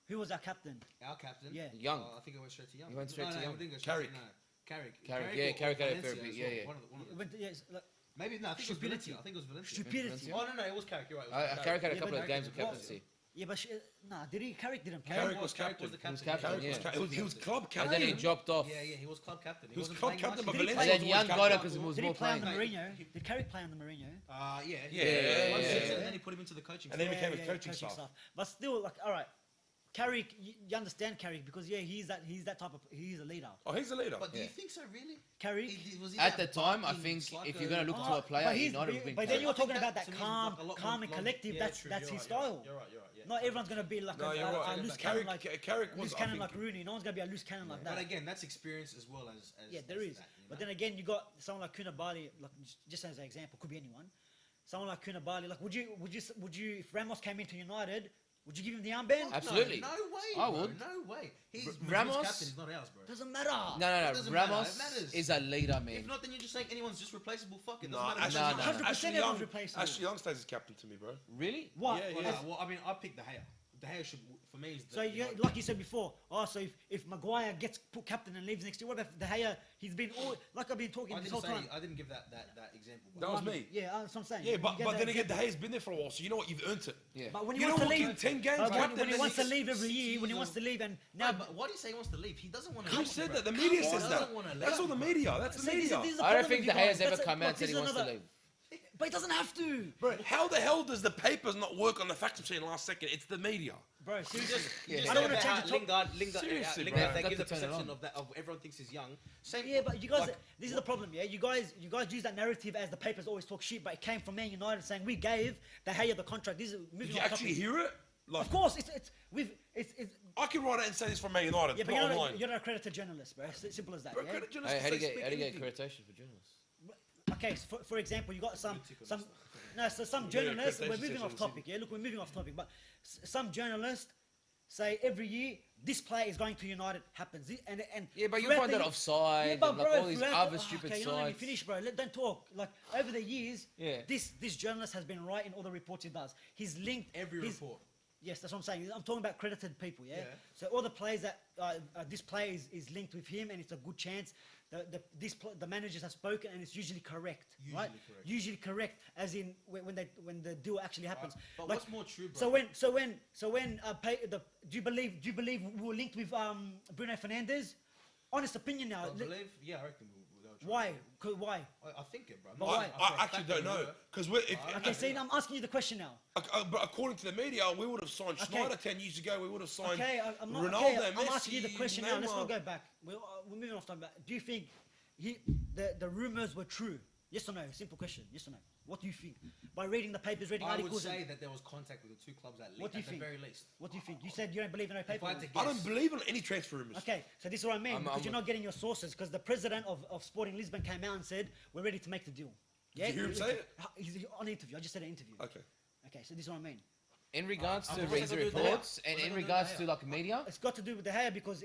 Speaker 2: who was our captain?
Speaker 4: Our captain.
Speaker 2: Yeah.
Speaker 3: Young.
Speaker 4: I think it went straight to Young.
Speaker 3: He went straight to Young.
Speaker 4: We didn't go
Speaker 1: Carrick.
Speaker 4: straight to, no. Carrick.
Speaker 3: Carrick, Carrick had it for a
Speaker 4: Valencia
Speaker 3: bit,
Speaker 4: as
Speaker 3: yeah,
Speaker 4: well.
Speaker 3: yeah.
Speaker 4: One of the-
Speaker 2: Went to- yes, like,
Speaker 4: Maybe no. I think
Speaker 2: Stupidity.
Speaker 4: it was Valencia. I think it was Valencia.
Speaker 2: stupidity.
Speaker 3: Valencia?
Speaker 4: Oh no, it was Carrick. You're right. It was
Speaker 3: Carrick had a
Speaker 2: Yeah,
Speaker 3: couple
Speaker 2: but
Speaker 3: of games of
Speaker 2: Carrick-
Speaker 3: captaincy.
Speaker 2: Yeah, but did he? Carrick didn't play.
Speaker 1: Carrick was
Speaker 4: Carrick
Speaker 1: captain.
Speaker 4: was the
Speaker 3: He was
Speaker 4: captain.
Speaker 3: captain,
Speaker 4: Carrick
Speaker 3: yeah.
Speaker 1: He was club
Speaker 3: And
Speaker 1: captain.
Speaker 3: then he dropped off.
Speaker 4: Yeah, he was club captain.
Speaker 1: He was
Speaker 4: wasn't
Speaker 1: club
Speaker 4: playing
Speaker 1: captain,
Speaker 4: much.
Speaker 1: but
Speaker 2: Did he
Speaker 1: Valencia
Speaker 3: And then
Speaker 1: was
Speaker 3: Young
Speaker 1: captain.
Speaker 3: got it because he was
Speaker 2: Did he
Speaker 3: more
Speaker 2: play under
Speaker 3: playing.
Speaker 2: Mourinho? Did Carrick play under Mourinho?
Speaker 4: Yeah.
Speaker 1: Yeah,
Speaker 4: One
Speaker 1: yeah,
Speaker 4: season,
Speaker 1: yeah.
Speaker 4: and then he put him into the coaching.
Speaker 1: And then he
Speaker 4: staff.
Speaker 1: became a coaching staff.
Speaker 2: But still, like, all right, Carrick, you understand Carrick because he's that type of he's a leader.
Speaker 1: Oh, he's a leader.
Speaker 4: But do you
Speaker 3: Yeah.
Speaker 4: think so, really?
Speaker 2: Carrick.
Speaker 4: Was he
Speaker 3: At
Speaker 4: that
Speaker 3: the time, I
Speaker 4: barking
Speaker 3: think
Speaker 4: psycho?
Speaker 3: if you're going to look to
Speaker 2: Oh,
Speaker 3: a player,
Speaker 2: but he's-
Speaker 3: United would bring
Speaker 2: but then
Speaker 3: Carrick.
Speaker 2: you're talking
Speaker 4: I think
Speaker 2: about
Speaker 4: that
Speaker 2: that
Speaker 4: to me is
Speaker 2: calm
Speaker 4: like a lot
Speaker 2: and
Speaker 4: more
Speaker 2: collective.
Speaker 4: yeah,
Speaker 2: That's
Speaker 4: true,
Speaker 2: that's
Speaker 4: you're
Speaker 2: his
Speaker 4: right,
Speaker 2: style.
Speaker 4: You're right. Yeah.
Speaker 2: Not everyone's gonna be like
Speaker 1: No, you're
Speaker 2: a
Speaker 1: right.
Speaker 2: loose
Speaker 1: Carrick-
Speaker 2: cannon like
Speaker 1: Carrick was,
Speaker 2: loose
Speaker 1: I
Speaker 2: cannon
Speaker 1: think-
Speaker 2: like Rooney. No one's gonna be a loose cannon like
Speaker 4: But
Speaker 2: that.
Speaker 4: again, that's experience as well as
Speaker 2: Yeah, there is.
Speaker 4: that,
Speaker 2: But then again, you got someone like Koulibaly, like just as an example, could be anyone. Someone like Koulibaly, like would you if Ramos came into United, would you give him the armband?
Speaker 3: Absolutely.
Speaker 4: No way.
Speaker 3: I
Speaker 4: bro,
Speaker 3: would.
Speaker 4: No way. He's
Speaker 3: Ramos-
Speaker 4: Madrid's captain. He's not ours, bro.
Speaker 2: Doesn't matter.
Speaker 3: No,
Speaker 4: doesn't matter,
Speaker 3: Ramos
Speaker 4: it matters.
Speaker 3: is a leader,
Speaker 4: If
Speaker 3: man.
Speaker 4: not, then you're just saying anyone's just replaceable. Fuck it.
Speaker 1: No,
Speaker 4: Doesn't
Speaker 1: Ashley
Speaker 4: matter.
Speaker 3: no,
Speaker 1: Young-
Speaker 3: no.
Speaker 2: 100%
Speaker 1: Ashley
Speaker 2: everyone's
Speaker 1: Young-
Speaker 2: replaceable.
Speaker 1: Ashley Young stays as captain to me, bro.
Speaker 3: Really?
Speaker 2: What?
Speaker 1: Yeah,
Speaker 4: Well, well, I mean, I picked De Gea. De Gea should, for me, is the.
Speaker 2: So like you said before, so if Maguire gets put captain and leaves next year, what about De Gea? He's been all like I've been talking
Speaker 4: I
Speaker 2: this
Speaker 4: didn't
Speaker 2: whole
Speaker 4: say.
Speaker 2: time.
Speaker 4: I didn't give that example.
Speaker 1: That was me.
Speaker 2: Yeah, that's what I'm saying.
Speaker 1: Yeah,
Speaker 2: You
Speaker 1: but
Speaker 2: get
Speaker 1: then
Speaker 2: that
Speaker 1: again, De
Speaker 2: example.
Speaker 1: Gea's been there for a while, so you know what? You've earned it.
Speaker 3: Yeah.
Speaker 2: But when he
Speaker 1: You
Speaker 2: wants
Speaker 1: don't
Speaker 2: to
Speaker 1: walk in
Speaker 2: leave,
Speaker 1: 10 games,
Speaker 2: but
Speaker 1: captain,
Speaker 2: when he
Speaker 1: then
Speaker 2: wants to
Speaker 1: he's
Speaker 2: leave every
Speaker 4: 6
Speaker 2: year, when he
Speaker 4: years
Speaker 2: wants to leave, and
Speaker 4: No,
Speaker 2: now
Speaker 4: but why do you say he wants to leave? He doesn't want to
Speaker 1: Who
Speaker 4: leave.
Speaker 1: said
Speaker 4: bro.
Speaker 1: that? The media
Speaker 4: Come
Speaker 1: says
Speaker 4: on,
Speaker 1: that.
Speaker 4: doesn't wanna
Speaker 1: That's
Speaker 4: leave,
Speaker 1: all the
Speaker 4: bro.
Speaker 1: media. That's the
Speaker 2: See,
Speaker 1: media.
Speaker 2: this is the
Speaker 3: I don't
Speaker 2: problem
Speaker 3: think
Speaker 2: with
Speaker 3: De
Speaker 2: you
Speaker 3: Gea's
Speaker 2: guys.
Speaker 3: ever
Speaker 2: That's
Speaker 3: come out and said
Speaker 2: this
Speaker 3: he
Speaker 2: is
Speaker 3: wants to
Speaker 2: another-
Speaker 3: leave.
Speaker 2: But he doesn't have to,
Speaker 1: Bro, how the hell does the papers not work on the fact machine last second? It's the media.
Speaker 2: bro. Seriously,
Speaker 4: You just
Speaker 2: I don't
Speaker 4: said
Speaker 2: want to
Speaker 4: about
Speaker 2: change the
Speaker 4: how
Speaker 2: topic.
Speaker 4: Lingard,
Speaker 1: Seriously,
Speaker 4: Lingard,
Speaker 1: bro.
Speaker 4: they
Speaker 3: Got
Speaker 4: give the
Speaker 3: to turn it
Speaker 4: perception
Speaker 3: on.
Speaker 4: of that of everyone thinks he's young. Same.
Speaker 2: Yeah, but you guys,
Speaker 4: like,
Speaker 2: this is the problem. Yeah, you guys use that narrative as the papers always talk shit, but it came from Man United saying we gave De Gea the contract. This is
Speaker 1: Did
Speaker 2: moving
Speaker 1: you
Speaker 2: on
Speaker 1: actually
Speaker 2: topic.
Speaker 1: hear it? Like,
Speaker 2: Of course, it's
Speaker 1: I can write it and say this from Man United.
Speaker 2: yeah,
Speaker 1: put
Speaker 2: but
Speaker 1: it online.
Speaker 2: you're not accredited journalist, bro. It's simple as that.
Speaker 1: Bro,
Speaker 2: Yeah?
Speaker 1: credit journalists
Speaker 3: How do you
Speaker 1: say
Speaker 3: get
Speaker 1: speak anything.
Speaker 3: accreditation for journalists?
Speaker 2: Okay, so for example, you got some
Speaker 4: Political
Speaker 2: some
Speaker 1: Yeah,
Speaker 2: journalists.
Speaker 1: accreditation
Speaker 2: We're moving off
Speaker 1: section,
Speaker 2: topic. Yeah, look, we're moving off topic. But some journalists say every year this player is going to United happens. And
Speaker 3: Yeah, but you
Speaker 2: throughout
Speaker 3: find
Speaker 2: the
Speaker 3: that
Speaker 2: year-
Speaker 3: offside and like all these
Speaker 2: throughout
Speaker 3: other
Speaker 2: the-
Speaker 3: stupid
Speaker 2: okay, you don't let me
Speaker 3: sides.
Speaker 2: finish, bro. Don't talk. Like over the years,
Speaker 3: Yeah.
Speaker 2: this journalist has been right in all the reports he does. He's linked
Speaker 4: every
Speaker 2: he's-
Speaker 4: report.
Speaker 2: Yes, that's what I'm saying. I'm talking about credited people, yeah?
Speaker 4: Yeah.
Speaker 2: So all the players that this player is linked with him, and it's a good chance. The managers have spoken, and it's usually correct, right?
Speaker 4: Usually correct.
Speaker 2: Usually correct, as in when the deal actually happens.
Speaker 4: But
Speaker 2: Like,
Speaker 4: what's more true, bro?
Speaker 2: so when do you believe we were linked with Bruno Fernandes? Honest opinion now.
Speaker 4: I believe, yeah, I reckon they'll try.
Speaker 2: Why? Why?
Speaker 4: I think it, bro.
Speaker 2: But
Speaker 4: Not
Speaker 2: why?
Speaker 4: for a
Speaker 1: I
Speaker 4: fact
Speaker 1: actually
Speaker 4: that
Speaker 1: don't
Speaker 4: they
Speaker 1: know
Speaker 4: were.
Speaker 1: because
Speaker 2: Okay, see, I'm asking you the question now.
Speaker 1: but according to the media, we would have signed
Speaker 2: Okay.
Speaker 1: Schneider 10 years ago. We would have signed
Speaker 2: Okay, I'm not.
Speaker 1: Ronaldo,
Speaker 2: Okay,
Speaker 1: Messi,
Speaker 2: I'm asking you the question now. Let's
Speaker 1: Neymar.
Speaker 2: not go back. We're moving off topic. Do you think the rumors were true? Yes or no? Simple question. Yes or no? What do you think? By reading the papers, reading
Speaker 4: I would
Speaker 2: articles.
Speaker 4: say that there was contact with the two clubs at least.
Speaker 2: What do you
Speaker 4: at
Speaker 2: think?
Speaker 4: the very least.
Speaker 2: What do you think? You said you don't believe in no paper.
Speaker 4: I had to
Speaker 1: I don't
Speaker 4: Yes.
Speaker 1: believe in any transfer rumors.
Speaker 2: Okay, so this is what I mean,
Speaker 3: I'm-
Speaker 2: because
Speaker 3: I'm-
Speaker 2: you're not getting your sources, because the president of Sporting Lisbon came out and said, we're ready to make the deal.
Speaker 1: you hear him say it?
Speaker 2: He's on interview. I just said an interview.
Speaker 1: Okay.
Speaker 2: Okay, so this is what I mean.
Speaker 3: In regards to
Speaker 4: what's
Speaker 3: these
Speaker 4: it got to do with De Gea?
Speaker 3: reports and
Speaker 4: What's it
Speaker 3: in
Speaker 4: got to do with
Speaker 3: regards
Speaker 4: De
Speaker 3: to
Speaker 4: Gea?
Speaker 3: like media,
Speaker 2: It's got to do with the hair because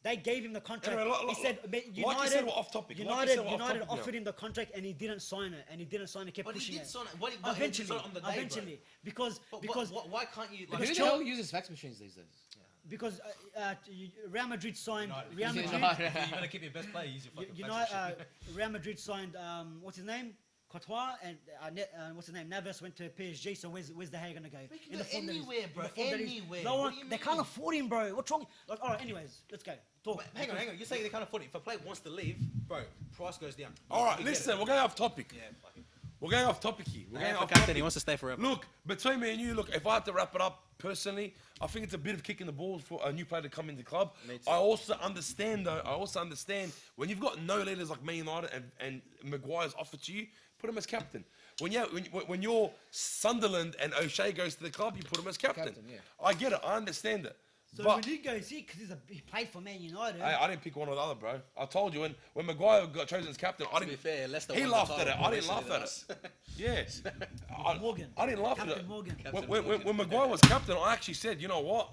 Speaker 2: they gave him the contract.
Speaker 1: Anyway,
Speaker 2: he said,
Speaker 1: you said, we're off topic. Like you
Speaker 2: United,
Speaker 1: said, we're off
Speaker 2: United
Speaker 1: topic now.
Speaker 2: offered him the contract and he didn't sign it. And he didn't sign it, kept
Speaker 4: But
Speaker 2: pushing
Speaker 4: he did
Speaker 2: it.
Speaker 4: sign it. But he did
Speaker 2: Eventually,
Speaker 4: sign it on the day, bro.
Speaker 2: eventually, because
Speaker 4: But
Speaker 2: because
Speaker 4: why can't you?
Speaker 3: who
Speaker 4: Like,
Speaker 3: the
Speaker 2: Chel-
Speaker 3: hell uses fax machines these days?
Speaker 2: because Real Madrid signed
Speaker 4: United.
Speaker 2: Real
Speaker 3: United.
Speaker 2: Madrid.
Speaker 4: if you're gonna keep your best player, use your fucking
Speaker 2: United,
Speaker 4: fax machine.
Speaker 2: Real Madrid signed what's his name? Courtois and what's his name? Navas went to PSG. So where's the Gea gonna go?
Speaker 4: can go anywhere, bro, anywhere.
Speaker 2: No
Speaker 4: What
Speaker 2: one.
Speaker 4: do you
Speaker 2: They can't
Speaker 4: mean?
Speaker 2: afford him, bro. What's wrong? Like, all right. Anyways, let's go. Talk.
Speaker 4: But hang on. You're saying they can't afford it. If a player wants to leave, bro, price goes down.
Speaker 1: All right,
Speaker 4: We get
Speaker 1: listen,
Speaker 4: it.
Speaker 1: we're going off topic.
Speaker 4: Yeah, fuck it.
Speaker 1: We're going off topic here. We're going off
Speaker 4: captain,
Speaker 1: topic.
Speaker 4: he wants to stay forever.
Speaker 1: Look, between me and you, look, if I had to wrap it up personally, I think it's a bit of kicking the balls for a new player to come into the club.
Speaker 4: Me too.
Speaker 1: I also understand, when you've got no leaders like Man United and Maguire's offered to you, put him as captain. When you're Sunderland and O'Shea goes to the club, you put him as captain.
Speaker 3: Captain, yeah.
Speaker 1: I get it. I understand it.
Speaker 2: So
Speaker 1: but
Speaker 2: when he goes here, because he played for Man United.
Speaker 1: I didn't pick one or the other, bro. I told you when Maguire got chosen as captain, I
Speaker 4: To be
Speaker 1: didn't.
Speaker 4: fair, Leicester
Speaker 1: He
Speaker 4: won the
Speaker 1: laughed at
Speaker 4: title
Speaker 1: it.
Speaker 4: more
Speaker 1: I didn't
Speaker 4: recently
Speaker 1: laugh
Speaker 4: than
Speaker 1: at it.
Speaker 4: us.
Speaker 1: Yes.
Speaker 2: Morgan.
Speaker 1: I didn't laugh at
Speaker 2: Captain
Speaker 1: it.
Speaker 2: Morgan.
Speaker 1: When Maguire was captain, I actually said, you know what?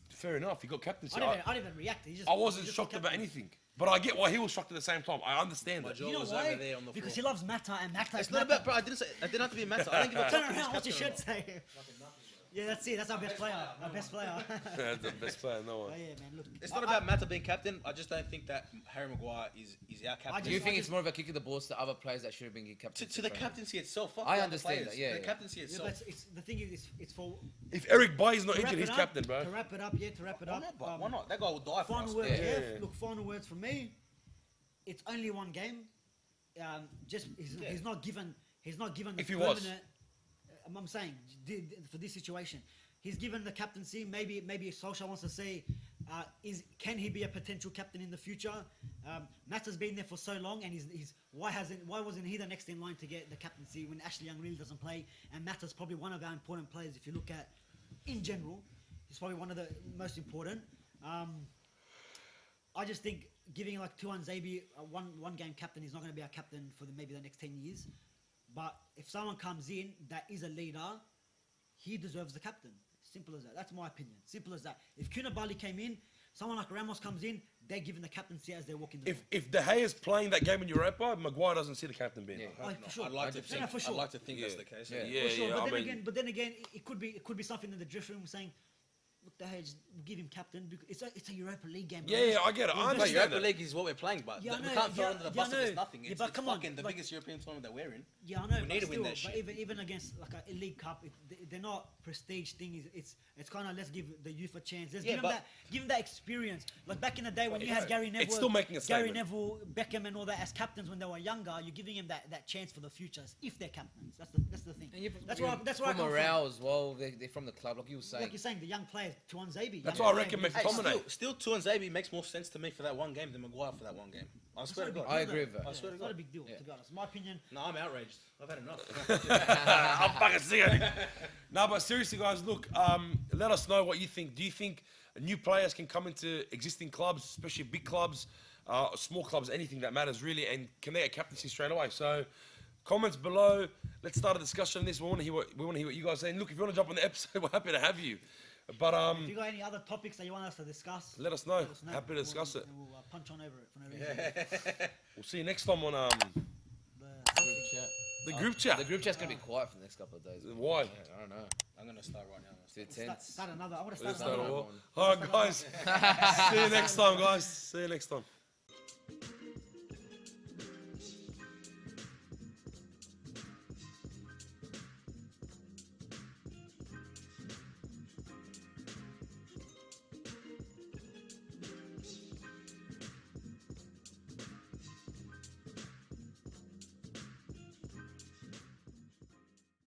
Speaker 1: Fair enough. He got captaincy.
Speaker 2: I didn't even react. He just,
Speaker 1: I wasn't
Speaker 2: he just
Speaker 1: shocked
Speaker 2: got
Speaker 1: about
Speaker 2: captain.
Speaker 1: anything. But I get why he was shocked at the same time. I understand
Speaker 4: My
Speaker 1: it.
Speaker 4: jaw
Speaker 2: You know
Speaker 4: was
Speaker 2: why?
Speaker 4: over there on the
Speaker 2: Because
Speaker 4: floor.
Speaker 2: he loves Mata and Mata.
Speaker 4: It's not about, bro. I didn't have to be a matter. I don't give a
Speaker 2: Turn
Speaker 4: fuck who's
Speaker 2: around. What's your
Speaker 4: captain
Speaker 2: shirt
Speaker 4: or not.
Speaker 2: say? Yeah, that's it. That's our best player. Our best player.
Speaker 1: That's the best player. No
Speaker 2: Oh,
Speaker 1: one.
Speaker 2: yeah, man. Look,
Speaker 4: It's not about Mata being captain. I just don't think that Harry Maguire is our captain.
Speaker 3: Do you
Speaker 2: I
Speaker 3: think
Speaker 2: just-
Speaker 3: it's more of a kick of the balls to other players that should have been captain?
Speaker 4: to the captaincy itself. Fuck
Speaker 3: I
Speaker 4: the other
Speaker 3: understand
Speaker 4: players.
Speaker 3: that, yeah,
Speaker 4: The
Speaker 3: yeah.
Speaker 4: captaincy
Speaker 2: Yeah,
Speaker 4: itself.
Speaker 2: but it's the thing is, it's for
Speaker 1: If Eric Bailly's not
Speaker 2: to wrap
Speaker 1: injured,
Speaker 2: it
Speaker 1: he's
Speaker 2: up,
Speaker 1: captain, bro.
Speaker 2: To wrap it up, yeah, to wrap it
Speaker 4: Why
Speaker 2: up.
Speaker 4: not? But why not? That guy will die for
Speaker 2: Final
Speaker 4: us.
Speaker 2: words,
Speaker 1: Yeah,
Speaker 2: yeah.
Speaker 1: yeah.
Speaker 2: Look, final words from me. It's only one game. Just he's not given. He's not given the
Speaker 1: If he was.
Speaker 2: permanent. I'm saying for this situation, he's given the captaincy. Maybe Solskjaer wants to say, can he be a potential captain in the future? Mata's been there for so long, and why wasn't he the next in line to get the captaincy when Ashley Young really doesn't play? And Mata's probably one of our important players. If you look at in general, he's probably one of the most important. I just think giving like Tuan Zabi a one game captain, he's not going to be our captain for maybe the next 10 years. But if someone comes in that is a leader, he deserves the captain. Simple as that. That's my opinion. Simple as that. If Koulibaly came in, someone like Ramos comes in, they're given the captaincy as they walk in the door.
Speaker 1: If De Gea is playing that game in Europa, Maguire doesn't see the captain being.
Speaker 3: Yeah.
Speaker 2: Oh, for sure.
Speaker 4: I'd like to
Speaker 3: 100%.
Speaker 4: think.
Speaker 2: No, for sure.
Speaker 4: I'd like to think that's
Speaker 1: Yeah.
Speaker 4: the case.
Speaker 3: Yeah.
Speaker 1: Yeah,
Speaker 2: For sure.
Speaker 1: yeah.
Speaker 2: But then again, it could be something in the drift room saying, look, De Gea, just give him captain because it's a Europa League game.
Speaker 1: Yeah, yeah, I get it. I
Speaker 2: We're
Speaker 4: But
Speaker 1: understand
Speaker 4: Europa
Speaker 1: that.
Speaker 4: League is what we're playing, but
Speaker 2: Yeah, I
Speaker 4: we
Speaker 2: know,
Speaker 4: can't throw
Speaker 2: yeah,
Speaker 4: under the
Speaker 2: yeah,
Speaker 4: bus
Speaker 2: I
Speaker 4: if it's
Speaker 2: know.
Speaker 4: nothing.
Speaker 2: Yeah,
Speaker 4: It's,
Speaker 2: but
Speaker 4: it's
Speaker 2: come on,
Speaker 4: fucking the
Speaker 2: like-
Speaker 4: biggest European tournament that we're in.
Speaker 2: Yeah, I know.
Speaker 4: We
Speaker 2: but
Speaker 4: need to win
Speaker 2: still,
Speaker 4: that shit.
Speaker 2: But even against like a league cup, they're not prestige thing. It's kind of let's give the youth a chance. Let's
Speaker 4: Yeah,
Speaker 2: give them that experience. Like back in the day when you
Speaker 1: it's-
Speaker 2: had Gary Neville,
Speaker 1: it's still making a
Speaker 2: Gary
Speaker 1: statement.
Speaker 2: Neville, Beckham, and all that as captains when they were younger. You're giving them that chance for the future if they're captains. That's the thing.
Speaker 3: And you,
Speaker 2: That's why I
Speaker 3: for
Speaker 2: come from.
Speaker 3: morale as well. They're from the club, like you were saying.
Speaker 2: Like you're saying, the young players, Tuan Zabi.
Speaker 1: That's
Speaker 2: young
Speaker 1: why I
Speaker 2: player,
Speaker 1: reckon
Speaker 2: he's-
Speaker 1: Memphis dominate.
Speaker 4: Still, Tuan Zabi makes more sense to me for that one game than Maguire for that one game. I
Speaker 2: It's
Speaker 4: swear
Speaker 2: not
Speaker 4: to
Speaker 2: a
Speaker 4: God.
Speaker 2: big
Speaker 3: I
Speaker 2: deal,
Speaker 3: agree
Speaker 2: though.
Speaker 3: with that.
Speaker 2: Yeah,
Speaker 4: I swear to
Speaker 2: it's not
Speaker 4: God.
Speaker 2: a big deal,
Speaker 3: Yeah.
Speaker 2: to be honest. My opinion.
Speaker 4: No, I'm outraged. I've had enough.
Speaker 1: I'm fucking sick of it. No, but seriously, guys, look, let us know what you think. Do you think new players can come into existing clubs, especially big clubs, small clubs, anything that matters really, and can they get captaincy straight away? So, comments below. Let's start a discussion on this. We want to hear what you guys say. And look, if you want to jump on the episode, we're happy to have you. But
Speaker 2: If you got any other topics that you want us to discuss,
Speaker 1: let us know.
Speaker 2: let us know.
Speaker 1: Happy to discuss it.
Speaker 2: And we'll punch on over it for no reason.
Speaker 1: We'll see you next time on the group chat.
Speaker 3: The group chat's gonna be quiet for the next couple of days.
Speaker 1: Why?
Speaker 3: Yeah, I don't know.
Speaker 4: I'm going to start right now.
Speaker 3: It's
Speaker 2: Start,
Speaker 3: intense.
Speaker 2: start another. I want to
Speaker 1: Let's
Speaker 2: start
Speaker 1: start
Speaker 2: another.
Speaker 1: a war. All right, guys. See you next time, guys. See you next time.